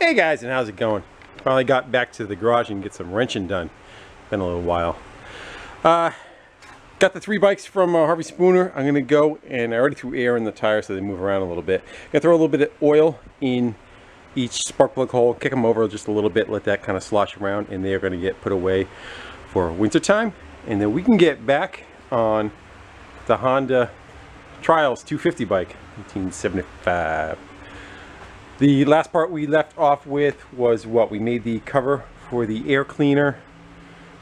Hey guys, and how's it going? Finally got back to the garage and get some wrenching done. Been a little while. Got the 3 bikes from Harvey Spooner. I'm gonna go, and I already threw air in the tires so they move around a little bit. Gonna throw a little bit of oil in each spark plug hole, kick them over just a little bit, let that kind of slosh around, and they're gonna get put away for winter time. And then we can get back on the Honda Trials 250 bike, 1975. The last part we left off with was what we made the cover for the air cleaner,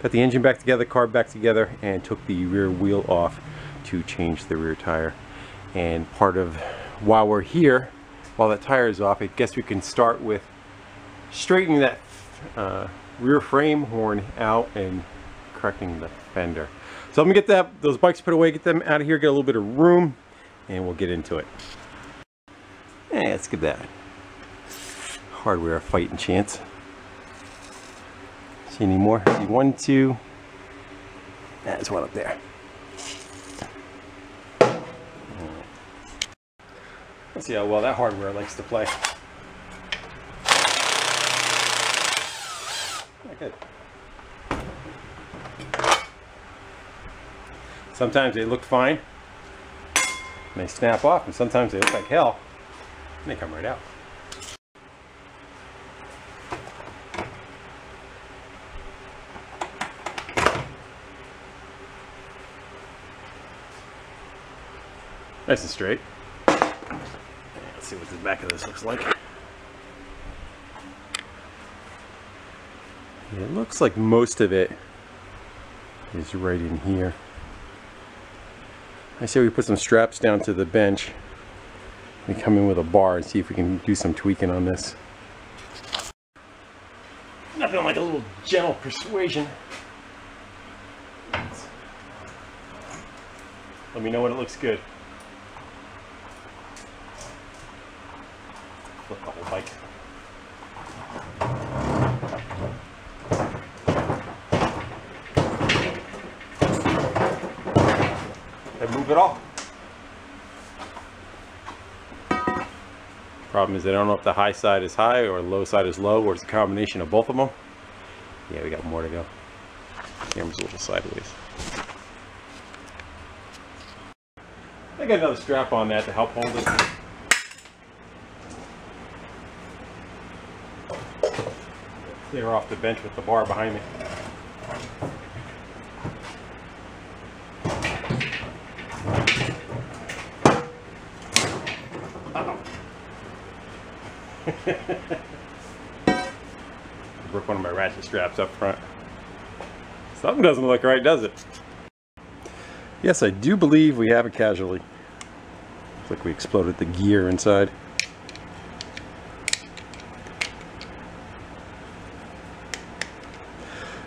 got the engine back together, carb back together, and took the rear wheel off to change the rear tire. And part of, while we're here, while that tire is off, I guess we can start with straightening that rear frame horn out and correcting the fender. So I'm gonna get those bikes put away, get them out of here, get a little bit of room, and we'll get into it. Yeah, let's give that hardware a fighting chance. See any more? See 1, 2. There's one up there. Let's see how well that hardware likes to play. Good. Sometimes they look fine and they snap off, and sometimes they look like hell and they come right out. Nice and straight. Let's see what the back of this looks like. Yeah, it looks like most of it is right in here. I say we put some straps down to the bench and come in with a bar and see if we can do some tweaking on this. Nothing like a little gentle persuasion. Let me know when it looks good. Flip the whole bike. Did I move it all? Problem is I don't know if the high side is high or the low side is low, or it's a combination of both of them. Yeah, we got more to go. Camera's a little sideways. I got another strap on that to help hold it. Clear off the bench with the bar behind me. Broke one of my ratchet straps up front. Something doesn't look right, does it? Yes, I do believe we have a casualty. Looks like we exploded the gear inside.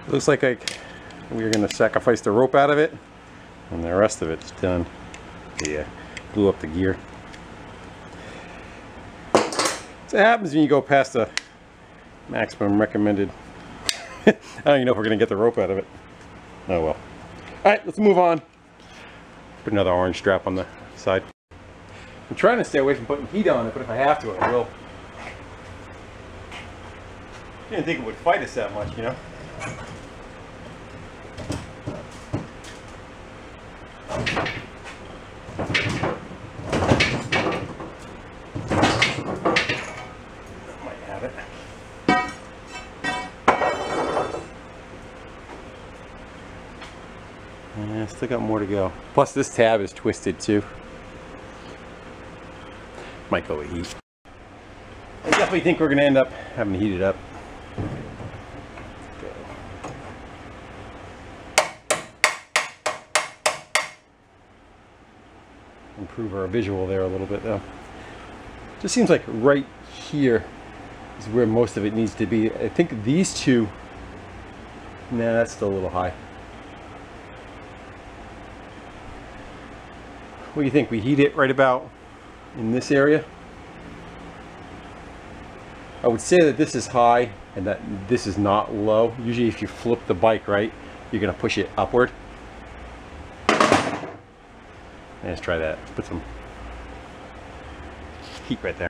Looks like we're going to sacrifice the rope out of it, and the rest of it's done. Yeah, blew up the gear. So it happens when you go past the maximum recommended. I don't even know if we're going to get the rope out of it. Oh well. Alright, let's move on. Put another orange strap on the side. I'm trying to stay away from putting heat on it, but if I have to, I will. Didn't think it would fight us that much, you know? Might have it. Yeah, still got more to go. Plus this tab is twisted too. Might go with heat. I definitely think we're going to end up having to heat it up. Improve our visual there a little bit though. Just seems like right here is where most of it needs to be. I think these two, nah, that's still a little high. What do you think? We heat it right about in this area? I would say that this is high and that this is not low. Usually if you flip the bike right, you're going to push it upward. Let's try that. Put some heat right there.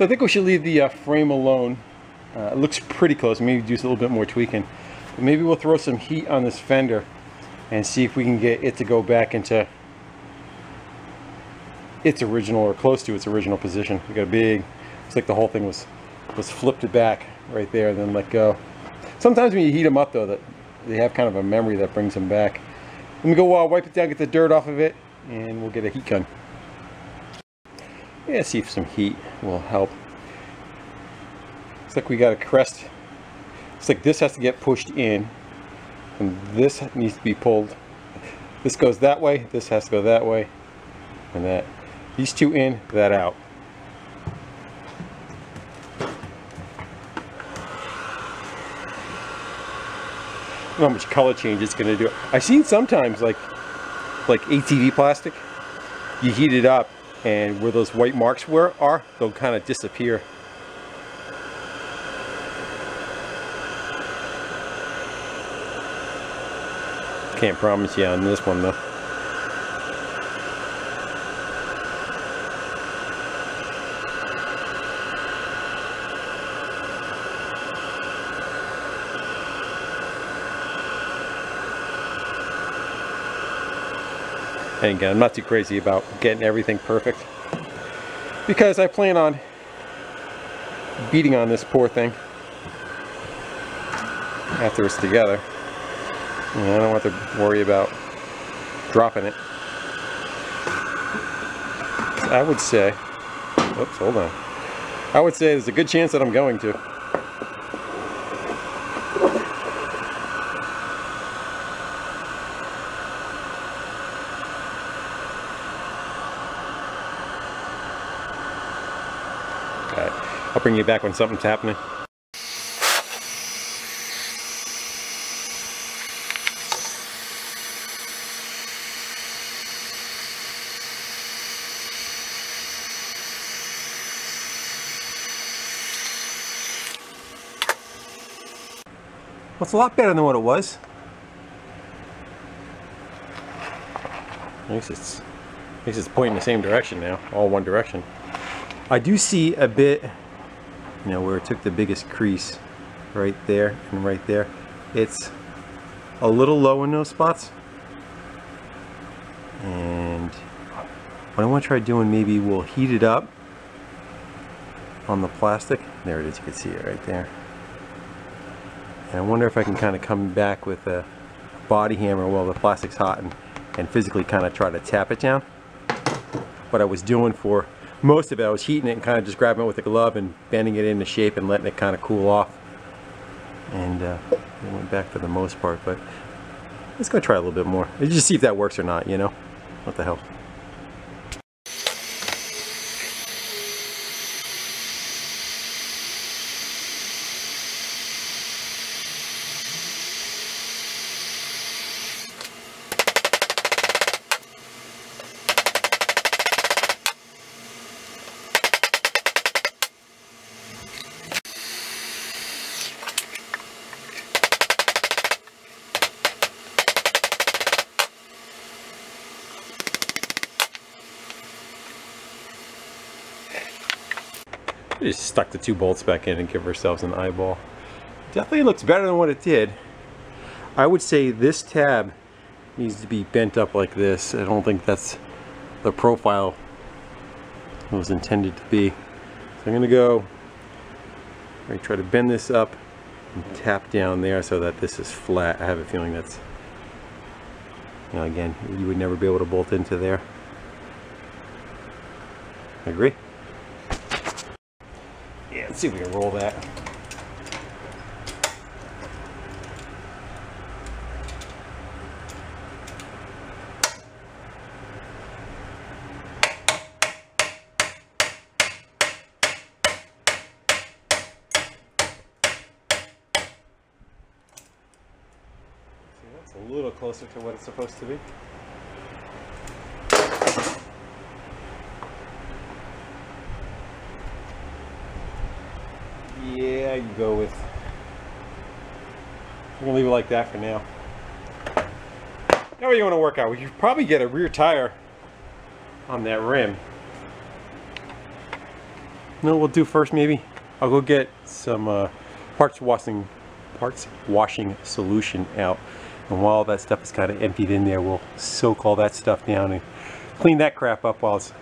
So I think we should leave the frame alone. It looks pretty close. Maybe do a little bit more tweaking. But maybe we'll throw some heat on this fender and see if we can get it to go back into its original, or close to its original position. We got a big, it's like the whole thing was flipped back right there and then let go. Sometimes when you heat them up though, that they have kind of a memory that brings them back. Let me go wipe it down, get the dirt off of it, and we'll get a heat gun. Yeah, see if some heat will help. Looks like we got a crest. It's like this has to get pushed in, and this needs to be pulled. This goes that way, this has to go that way, and that. These two in, that out. I don't know how much color change it's going to do. I've seen sometimes like ATV plastic, you heat it up and where those white marks are, they'll kind of disappear. Can't promise you on this one though. And again, I'm not too crazy about getting everything perfect because I plan on beating on this poor thing after it's together. And I don't have to worry about dropping it. I would say, oops, hold on. I would say there's a good chance that I'm going to. I'll bring you back when something's happening. Well, it's a lot better than what it was. At least it's pointing the same direction now, all one direction. I do see a bit, you know, where it took the biggest crease right there and right there. It's a little low in those spots. And what I want to try doing, maybe we'll heat it up on the plastic. There it is, you can see it right there. And I wonder if I can kind of come back with a body hammer while the plastic's hot and physically kind of try to tap it down. What I was doing for most of it, I was heating it and kind of just grabbing it with a glove and bending it into shape and letting it kind of cool off. And it went back for the most part, but let's go try a little bit more. Let's just see if that works or not, you know? What the hell? We just stuck the two bolts back in and give ourselves an eyeball. Definitely looks better than what it did. I would say this tab needs to be bent up like this. I don't think that's the profile it was intended to be. So I'm going to go try to bend this up and tap down there so that this is flat. I have a feeling that's, you know, again, you would never be able to bolt into there. Agree? Yeah, let's see if we can roll that. See, that's a little closer to what it's supposed to be. Yeah, you go with. We're gonna leave it like that for now. Now what you want to work out? We could probably get a rear tire on that rim. know what we'll do first? Maybe I'll go get some parts washing solution out, and while that stuff is kind of emptied in there, we'll soak all that stuff down and clean that crap up while it's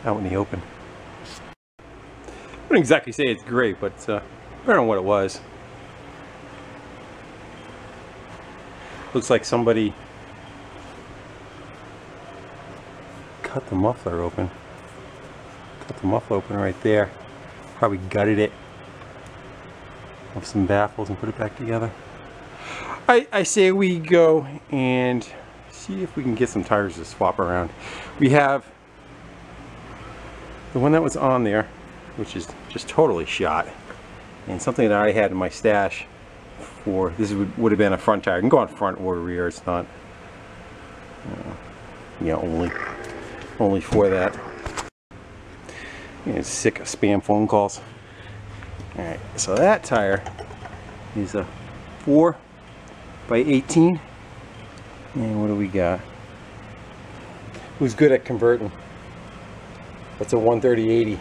out in the open. I wouldn't exactly say it's great, but I don't know what it was. Looks like somebody cut the muffler open. Cut the muffler open right there. Probably gutted it of some baffles and put it back together. I say we go and see if we can get some tires to swap around. We have the one that was on there, which is just totally shot, and something that I had in my stash for this would have been a front tire. You can go on front or rear. It's not only for that. I'm sick of spam phone calls. Alright, so that tire is a 4x18, and what do we got? Who's good at converting? That's a 130/80.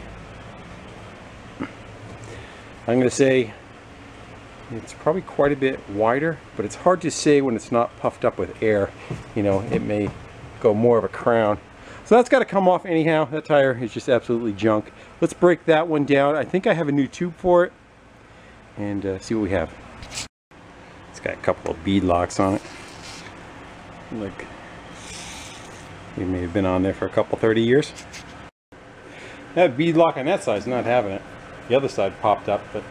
I'm going to say it's probably quite a bit wider, but it's hard to say when it's not puffed up with air. You know, it may go more of a crown. So that's got to come off anyhow. That tire is just absolutely junk. Let's break that one down. I think I have a new tube for it, and see what we have. It's got a couple of bead locks on it. Like, it may have been on there for a couple 30 years. That bead lock on that side's not having it. The other side popped up, but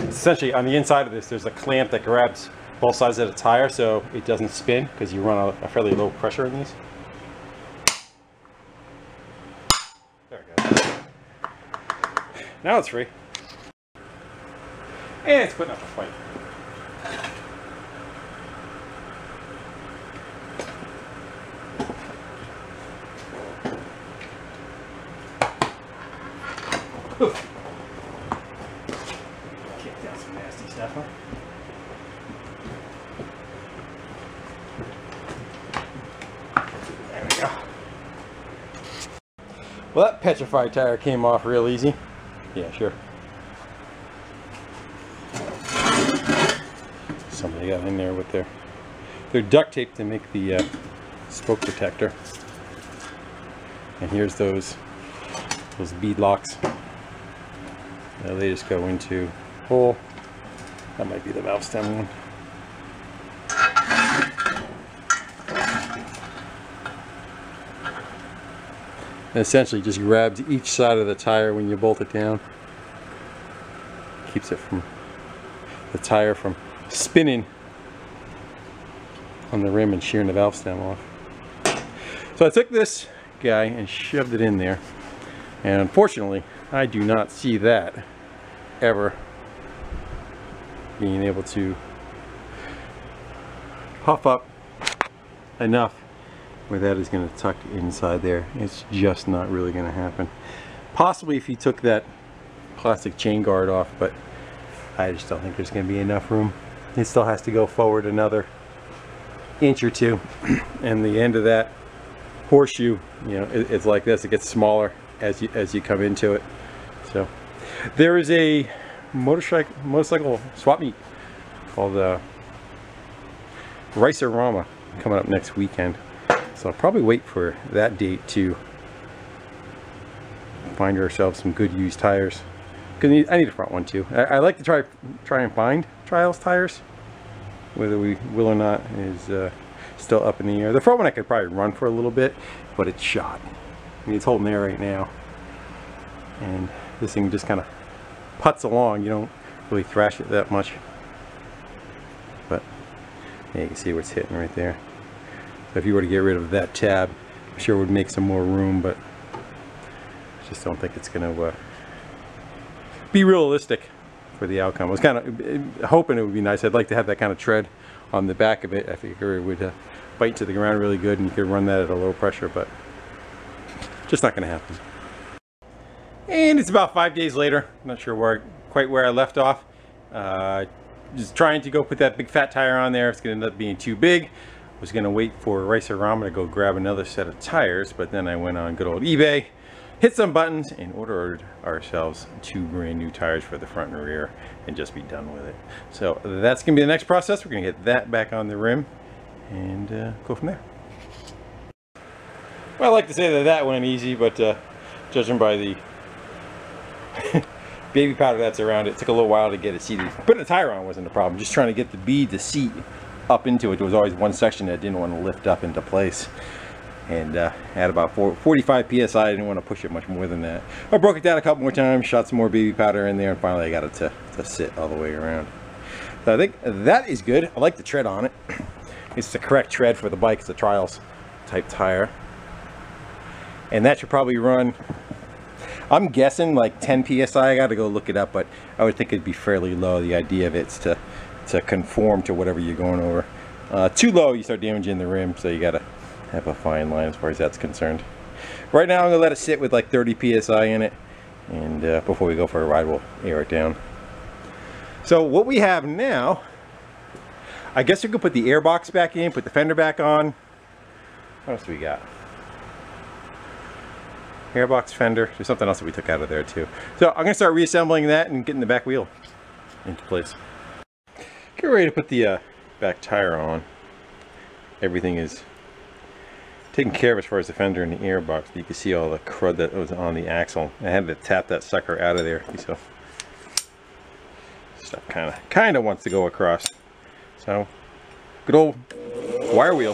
essentially on the inside of this there's a clamp that grabs both sides of the tire so it doesn't spin, because you run a fairly low pressure in these. There we go. Now it's free. And it's putting up a fight. Oof. Kick down some nasty stuff, huh? There we go. Well, that petrified tire came off real easy. Yeah, sure. Somebody got in there with their duct tape to make the spoke protector. And here's those bead locks. They just go into hole. That might be the valve stem one. And essentially just grabs each side of the tire when you bolt it down. Keeps it from the tire from spinning on the rim and shearing the valve stem off. So I took this guy and shoved it in there, and unfortunately I do not see that ever being able to puff up enough where that is going to tuck inside there. It's just not really going to happen. Possibly if you took that plastic chain guard off, but I just don't think there's going to be enough room. It still has to go forward another inch or two, and the end of that horseshoe, you know, it's like this. It gets smaller as you come into it. So there is a motorcycle swap meet called Rice-A-Rama coming up next weekend. So I'll probably wait for that date to find ourselves some good used tires. Because I need a front one too. I like to try and find trials tires. Whether we will or not is still up in the air. The front one I could probably run for a little bit, but it's shot. I mean, it's holding there right now. And this thing just kind of putts along. You don't really thrash it that much. But yeah, you can see what's hitting right there. So if you were to get rid of that tab, I'm sure it would make some more room, but I just don't think it's going to be realistic for the outcome. I was kind of hoping it would be nice. I'd like to have that kind of tread on the back of it. I figure it would bite to the ground really good and you could run that at a low pressure, but just not going to happen. And it's about 5 days later. I'm not sure quite where I left off. Just trying to go put that big fat tire on there. It's going to end up being too big. I was going to wait for Rice-A-Rama to go grab another set of tires, but then I went on good old eBay, hit some buttons and ordered ourselves 2 brand new tires for the front and rear and just be done with it. So that's gonna be the next process. We're gonna get that back on the rim and go from there. Well, I like to say that that went easy, but judging by the baby powder that's around it, it took a little while to get it seated. Putting a tire on wasn't a problem. Just trying to get the bead to seat up into it. There was always one section that didn't want to lift up into place. And at about 45 psi, I didn't want to push it much more than that. I broke it down a couple more times, shot some more baby powder in there, and finally I got it to sit all the way around. So I think that is good. I like the tread on it. It's the correct tread for the bike. It's a trials type tire. And that should probably run, I'm guessing like 10 psi. I got to go look it up, but I would think it'd be fairly low. The idea of it's to conform to whatever you're going over. Too low, you start damaging the rim, so you got to have a fine line as far as that's concerned. Right now I'm gonna let it sit with like 30 psi in it, and before we go for a ride we'll air it down. So what we have now, I guess we could put the air box back in, put the fender back on. What else do we got? Airbox, fender. There's something else that we took out of there too. So I'm gonna start reassembling that and getting the back wheel into place. Get ready to put the back tire on. Everything is taken care of as far as the fender and the airbox, but you can see all the crud that was on the axle. I had to tap that sucker out of there. So stuff kind of wants to go across. So good old wire wheel.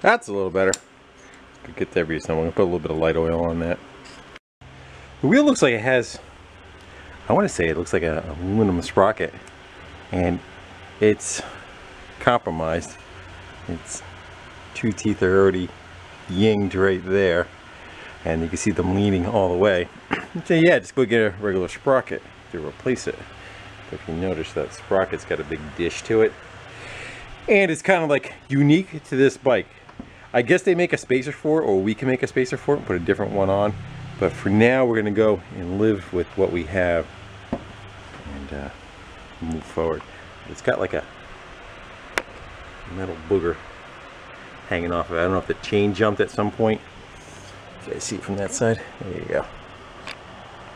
That's a little better. Could get that reasonable. I'm gonna put a little bit of light oil on that. The wheel looks like it has, I want to say it looks like an aluminum sprocket, and it's compromised. Its 2 teeth are already yinged right there, and you can see them leaning all the way. So yeah, just go get a regular sprocket to replace it. But if you notice, that sprocket's got a big dish to it, and it's kind of like unique to this bike. I guess they make a spacer for it, or we can make a spacer for it and put a different one on. But for now, we're going to go and live with what we have and move forward. It's got like a metal booger hanging off of it. I don't know if the chain jumped at some point. You guys see it from that side? There you go.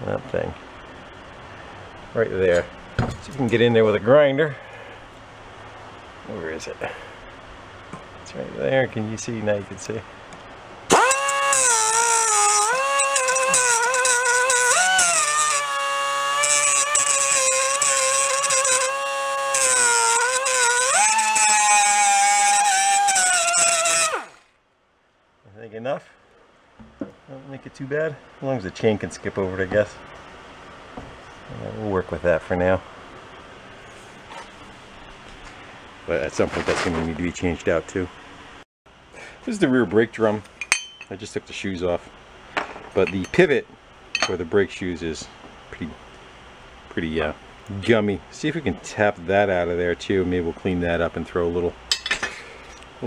That thing. Right there. So you can get in there with a grinder. Where is it? It's right there. Can you see? Now you can see. I think enough. Don't make it too bad. As long as the chain can skip over it, I guess. Yeah, we'll work with that for now. But at some point that's going to need to be changed out too. This is the rear brake drum. I just took the shoes off. But the pivot for the brake shoes is pretty gummy. See if we can tap that out of there too. Maybe we'll clean that up and throw a little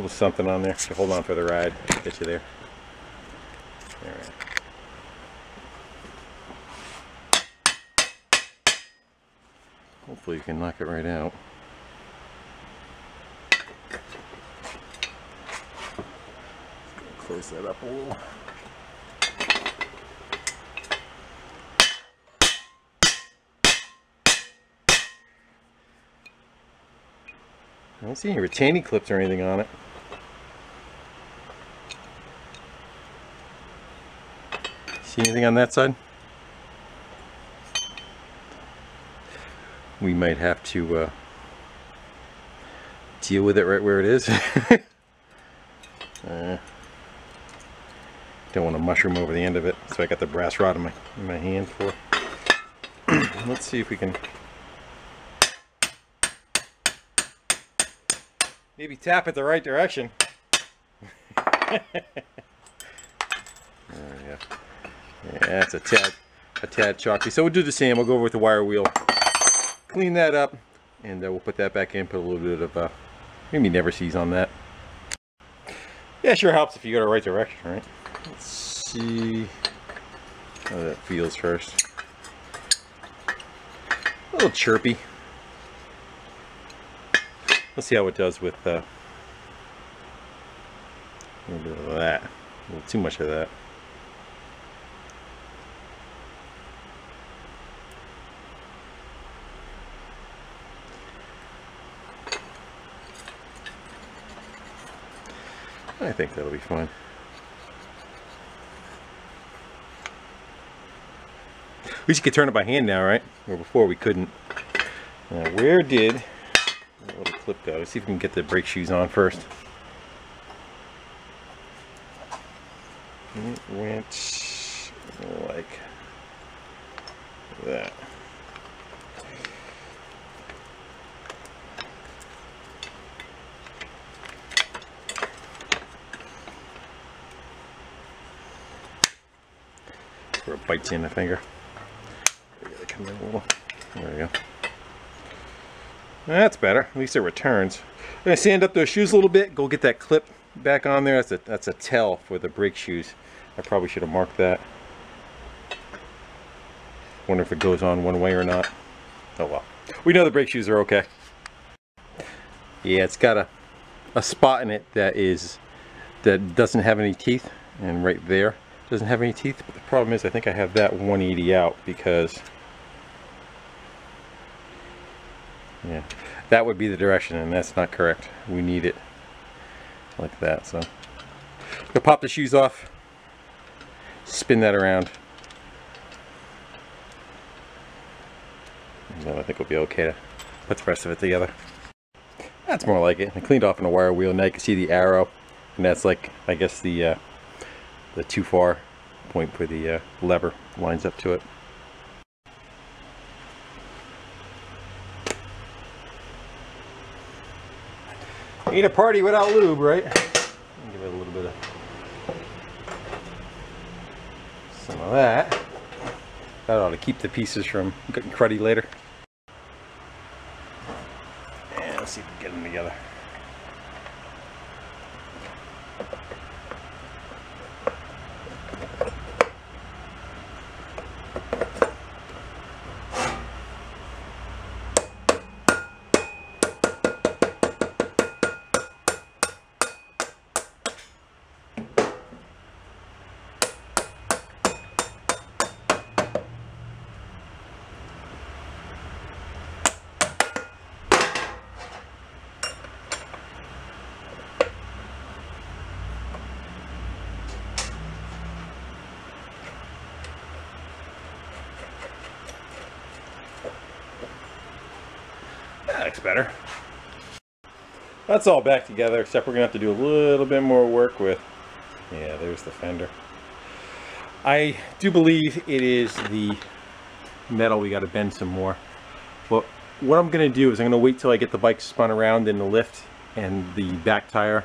something on there to hold on for the ride. Get you there. Alright. Hopefully you can knock it right out. Close that up a little. I don't see any retaining clips or anything on it. See anything on that side? We might have to deal with it right where it is. Don't want to mushroom over the end of it, so I got the brass rod in my hand for. Let's see if we can maybe tap it the right direction. There we go. Yeah, it's a tad chalky. So we'll do the same. We'll go over with the wire wheel, clean that up, and we'll put that back in. Put a little bit of maybe never sees on that. Yeah, sure helps if you go the right direction, right? Let's see. How that feels first. A little chirpy. Let's see how it does with a little bit of that. A little too much of that. I think that'll be fine. At least you could turn it by hand now, right? Where before we couldn't. Now, where did that little clip go? Let's see if we can get the brake shoes on first. It went like that. Where it bites you in the finger. Come in a little. There we go. That's better. At least it returns. I'm gonna sand up those shoes a little bit. Go get that clip back on there. That's a tell for the brake shoes. I probably should have marked that. Wonder if it goes on one way or not. Oh well. We know the brake shoes are okay. Yeah, it's got a spot in it that doesn't have any teeth, and right there doesn't have any teeth. But the problem is, I think I have that 180 out because yeah, that would be the direction, and that's not correct. We need it like that. So we'll pop the shoes off, spin that around, and then I think we'll be okay to put the rest of it together. That's more like it. I cleaned off on a wire wheel. Now you can see the arrow, and that's like, I guess the too far point for the lever lines up to it. Ain't a party without lube, right? Give it a little bit of some of that. That ought to keep the pieces from getting cruddy later. And let's see if we can get them together. That looks better. That's all back together, except we're gonna have to do a little bit more work with, yeah, there's the fender. I do believe it is the metal we got to bend some more. Well, what I'm gonna do is I'm gonna wait till I get the bike spun around in the lift and the back tire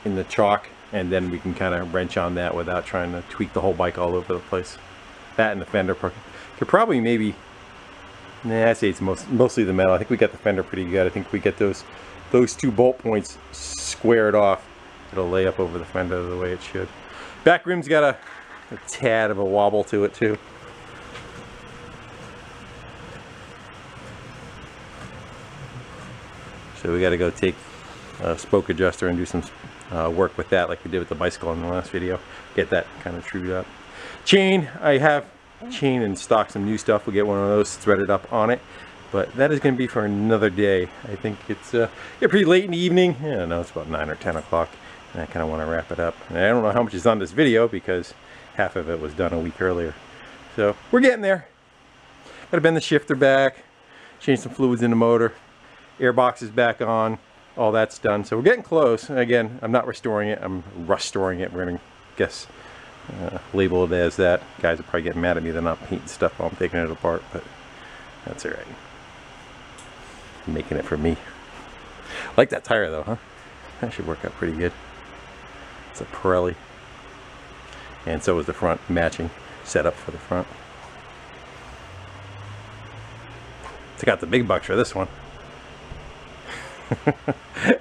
in the chalk, and then we can kind of wrench on that without trying to tweak the whole bike all over the place. That and the fender could probably maybe, nah, I'd say it's mostly the metal. I think we got the fender pretty good. I think we get those two bolt points squared off. It'll lay up over the fender the way it should. Back rim's got a tad of a wobble to it too. So we got to go take a spoke adjuster and do some work with that like we did with the bicycle in the last video. Get that kind of trued up. Chain, I have chain in stock, some new stuff. We'll get one of those threaded up on it, but that is going to be for another day. I think it's pretty late in the evening. I don't know, it's about 9 or 10 o'clock, and I kind of want to wrap it up. And I don't know how much is on this video because half of it was done a week earlier. So we're getting there. Got to bend the shifter back, change some fluids in the motor, air box is back on, all that's done. So we're getting close. And again, I'm not restoring it, I'm restoring it. We're going to guess label it as that. Guys will probably get mad at me. They're not painting stuff while I'm taking it apart, but that's alright. I'm making it for me. I like that tire though, huh? That should work out pretty good. It's a Pirelli. And so is the front, matching setup for the front. Took out the big bucks for this one.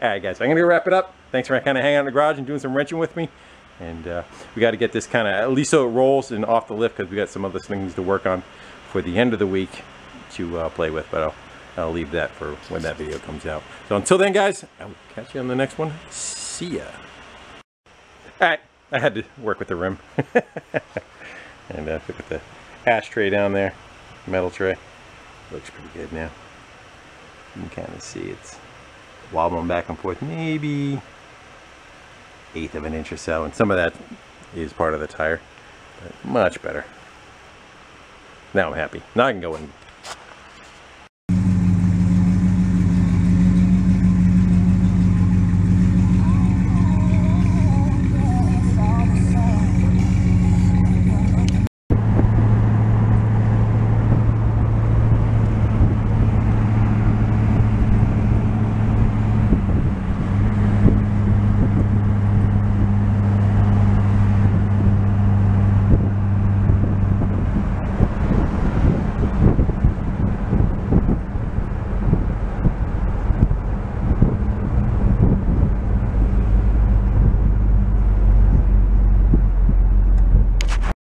Alright guys, I'm going to wrap it up. Thanks for kind of hanging out in the garage and doing some wrenching with me. And we got to get this kind of, at least so it rolls and off the lift, because we got some other things to work on for the end of the week to play with. But I'll leave that for when that video comes out. So until then, guys, I'll catch you on the next one. See ya. Alright, I had to work with the rim. And look at the ashtray down there, metal tray. Looks pretty good now. You can kind of see it's wobbling back and forth, maybe 1/8 of an inch or so, and some of that is part of the tire, but much better. Now I'm happy. Now I can go and